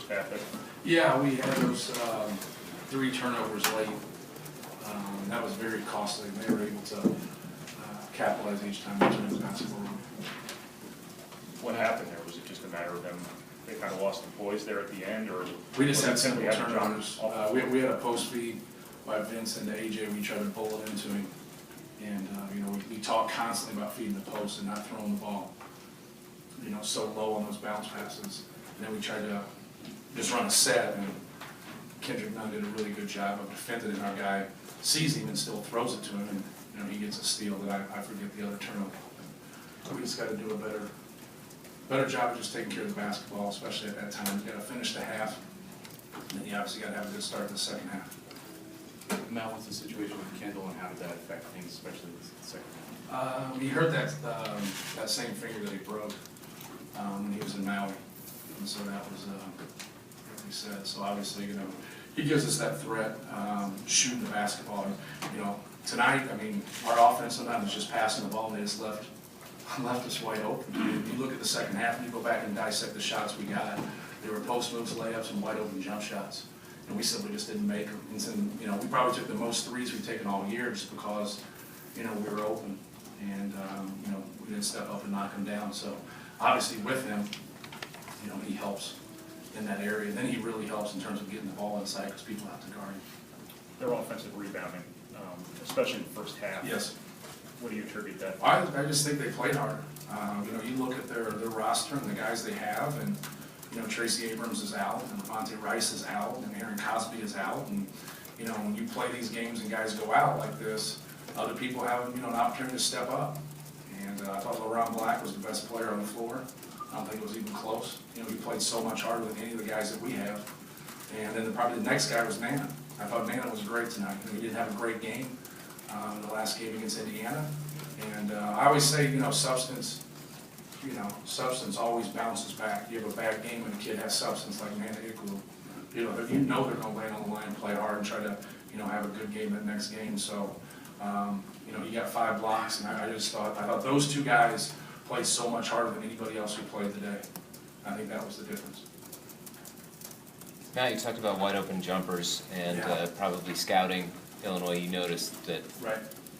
first half. Yeah, we had those 3 turnovers late. That was very costly. They were able to capitalize each time they turned the basketball on. What happened there? Was it just a matter of them, they kind of lost the poise there at the end, or? We just had simple had turnovers. We had a post feed by Vince and AJ. We tried to bowl it into him. And, we talk constantly about feeding the post and not throwing the ball, so low on those bounce passes. And then we tried to just run a set, and Kendrick Nunn did a really good job of defending it. Our guy sees him and still throws it to him, and he gets a steal that I forget the other turnover. So we just got to do a better job of just taking care of the basketball, especially at that time. You got to finish the half, and then you obviously got to have a good start in the second half. Matt, what's the situation with Kendall, and how did that affect things, especially the second half? He hurt that same finger that he broke when he was in Maui, and so that was what he said. So obviously, he gives us that threat, shooting the basketball. And, tonight, our offense sometimes is just passing the ball, and they just left us wide open. If you look at the second half, and you go back and dissect the shots we got, they were post moves, layups, and wide open jump shots. And we simply just didn't make them. And we probably took the most threes we've taken all year just because, we were open. And, we didn't step up and knock them down. So, obviously, with him, he helps in that area. And then he really helps in terms of getting the ball inside because people have to guard him. Their offensive rebounding, especially in the first half. Yes. What do you attribute that? I just think they played hard. You look at their roster and the guys they have, and Tracy Abrams is out, and Devontae Rice is out, and Aaron Cosby is out, and when you play these games and guys go out like this, other people have an opportunity to step up. And I thought LaRon Black was the best player on the floor. I don't think it was even close. He played so much harder than any of the guys that we have. And then probably the next guy was Nana. I thought Nana was great tonight. He didn't have a great game in the last game against Indiana. And I always say, substance always bounces back. You have a bad game when a kid has substance like Nana Igloo. They're going to land on the line and play hard and try to, have a good game that next game. So, you got 5 blocks, and I thought those 2 guys played so much harder than anybody else who played today. I think that was the difference. Matt, you talked about wide open jumpers and probably scouting Illinois. You noticed that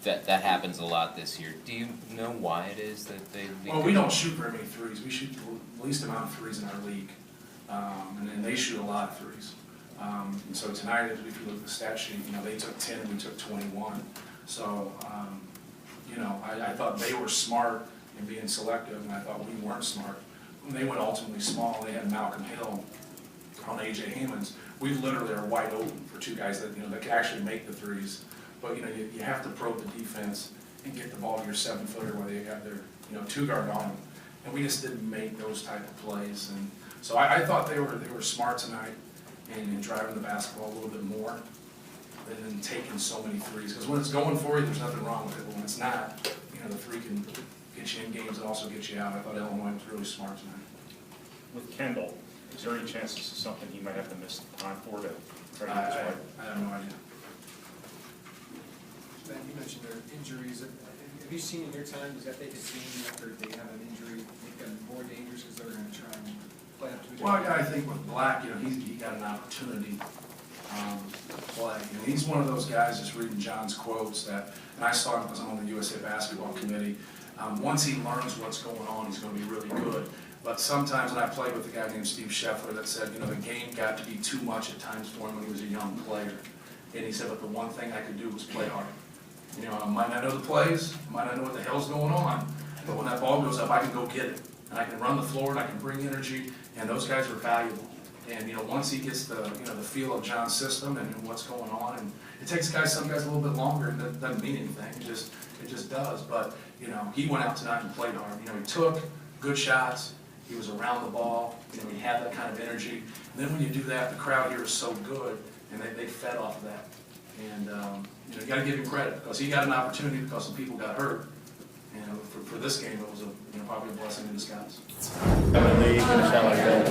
that happens a lot this year. Do you know why it is that they? Well, we don't shoot very many threes. We shoot the least amount of threes in our league, and they shoot a lot of threes. And so tonight, if you look at the stat sheet, they took 10 and we took 21. So, I thought they were smart in being selective, and I thought we weren't smart. When they went ultimately small, they had Malcolm Hill on A.J. Hammons. We literally are wide open for 2 guys that that can actually make the threes. But you have to probe the defense and get the ball to your 7-footer where they got their 2-guard on them, and we just didn't make those type of plays. And so I thought they were smart tonight in driving the basketball a little bit more than taking so many threes. Because when it's going for you, there's nothing wrong with it. But when it's not, the 3 can get you in games and also get you out. I thought Illinois was really smart tonight. With Kendall, is there any chance this is something he might have to miss time for to try to get his way? I have no idea. Ben, you mentioned their injuries. Have you seen in your time, does that make a team after they have an injury, make them more dangerous because they're going to try and play up to it? Well, I think with Black, he got an opportunity to play. He's one of those guys, just reading John's quotes, that, and I saw him because I'm on the USA Basketball Committee, once he learns what's going on, he's going to be really good. But sometimes, and I played with a guy named Steve Scheffler that said, the game got to be too much at times for him when he was a young player. And he said, but the one thing I could do was play hard. I might not know the plays, I might not know what the hell's going on, but when that ball goes up, I can go get it. And I can run the floor, and I can bring energy, and those guys are valuable. And, once he gets the feel of John's system and what's going on, and it takes some guys a little bit longer, and that doesn't mean anything, it just does. But, he went out tonight and played hard. He took good shots, he was around the ball, he had that kind of energy. And then when you do that, the crowd here is so good, and they fed off of that. And, you got to give him credit because he got an opportunity because some people got hurt. And for this game, it was probably a blessing in disguise. In the league, in a shot like that,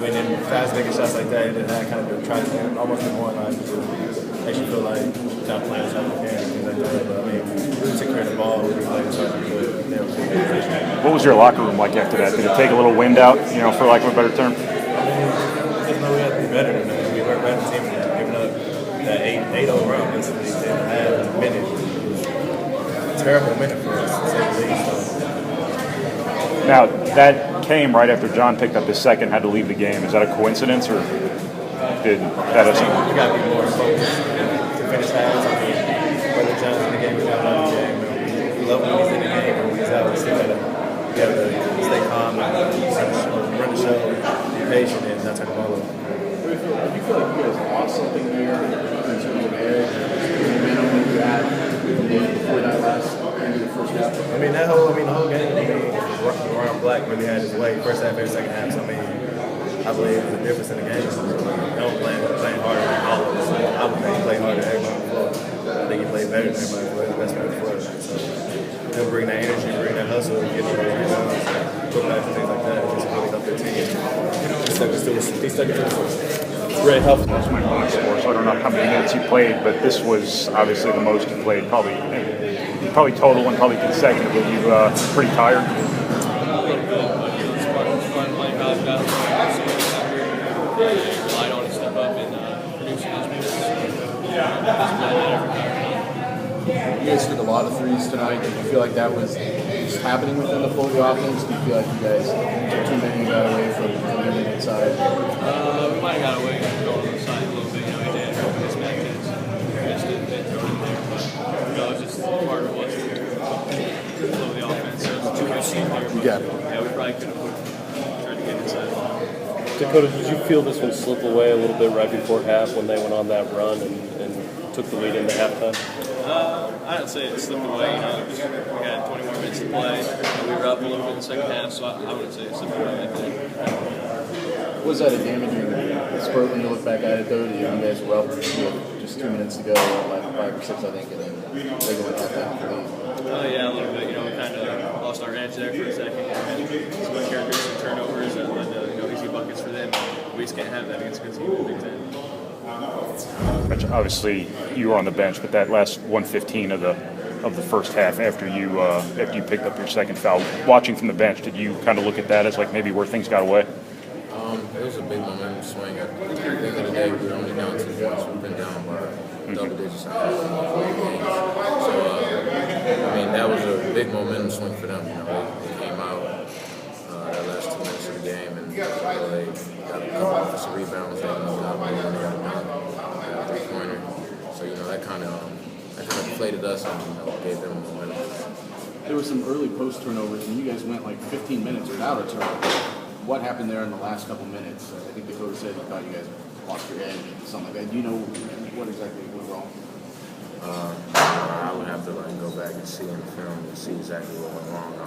in fast making shots like that, and that kind of try to almost demoralize you. Makes you feel like you're not playing as hard as you can, things like that. But we took care of the ball, we played as hard as we could. What was your locker room like after that? Did it take a little wind out, for lack of a better term? that 8-0 run basically didn't have a minute. Terrible minute for us, to say the least. Now, that came right after John picked up his second, had to leave the game. Is that a coincidence, or did that? We got to be more focused to finish halves. I mean, whether John's in the game or not in the game, we love when he's in the game, but when he's out, we still got to stay calm and run the show, be patient, and not turn the ball over. Do you feel like you guys lost something here in terms of edge, momentum that you had before that last end of the first half? I mean, the whole game, Ron Black really had his way, first half and second half. So, I mean, I believe the difference in the game is don't playing harder than all of us. I would think he played harder than everybody on the floor. I think he played better than everybody, the best player on the floor. So, he'll bring that energy, bring that hustle, get those rebounds, put back and things like that. Just really help their team. He stuck it to us. It's really helpful. That's my box score, so I don't know how many minutes he played, but this was obviously the most he played, probably total and probably consecutively. You pretty tired? It's fun playing college basketball. Relied on to step up and producing those minutes. You guys took a lot of threes tonight. Did you feel like that was just happening within the flow of the offense? Do you feel like you guys took too many and got away from getting inside? We might have got away from going on the side a little bit. You know, he did open his back and missed it and throw it in there. But, it's just part of what's the flow of the offense. So it's too much in there. You got it. Yeah, we probably could have tried to get inside. Dakota, did you feel this one slip away a little bit right before half when they went on that run and took the lead into halftime? I don't say it slipped away. We had 20 more minutes to play. We were up a little bit in the second half, so I wouldn't say it slipped away like that. Was that a damaging spurt when you look back at it, though? You guys were up with just 2 minutes to go, like 5 or 6, I think, and then they go with halftime for the lead. Oh, yeah, a little bit. We kind of lost our edge there for a second. And some uncharacteristic turnovers and easy buckets for them. We just can't have that against a good team in the Big Ten. Obviously, you were on the bench, but that last 1:15 of the first half, after you picked up your second foul, watching from the bench, did you kind of look at that as like maybe where things got away? It was a big momentum swing. At the end of the day, we were only down 2 points. We've been down by double digits in half games. So, I mean, that was a big momentum swing for them. They came out that last 2 minutes of the game, and they got a couple offensive rebounds. They got a three-pointer. So, that kind of inflated us and gave them momentum. There were some early post turnovers, and you guys went like 15 minutes without a turnover. What happened there in the last couple minutes? I think Dakota said he thought you guys lost your edge and something like that. Do you know what exactly went wrong? I would have to go back and see in the film and see exactly what went wrong.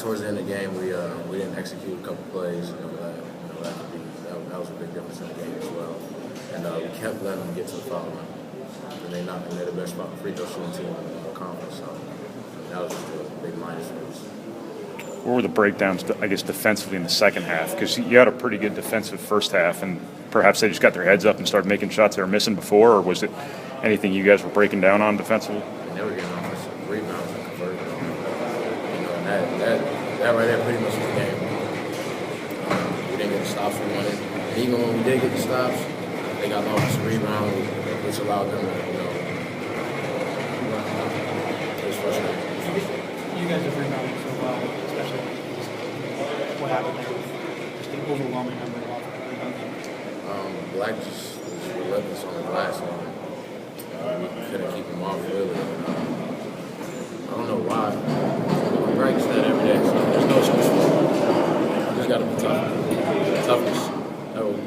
Towards the end of the game, we didn't execute a couple plays. That was a big difference in the game as well. And we kept letting them get to the foul line. And they're the best free throw shooting team in the conference. So that was just a big minus for us. What were the breakdowns, I guess, defensively in the second half? Because you had a pretty good defensive first half, and perhaps they just got their heads up and started making shots they were missing before, or was it anything you guys were breaking down on defensively? They were getting offensive rebounds and converting. And that right there pretty much was the game. We didn't get the stops we wanted. And even when we did get the stops, they got the offensive rebound, which allowed them to, it was frustrating. You guys have rebounded so well, especially what happened there with just the overwhelming number of offensive rebounds. Black just was relentless on the glass, and we couldn't keep him off really. I don't know why. We practice that every day, so there's no excuse for it. You just got to be tough. Toughness.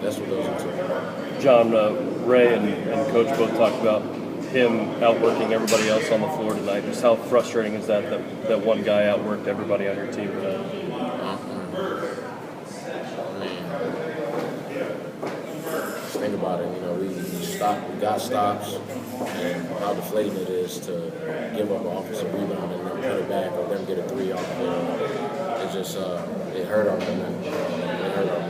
That's what goes into it. John, Ray and Coach both talked about him outworking everybody else on the floor tonight. Just how frustrating is that one guy outworked everybody on your team tonight? Just think about it. We got stops, and how deflating it is to give up an offensive rebound and then put it back, or then get a 3 off of it. It just it hurt our momentum. It hurt our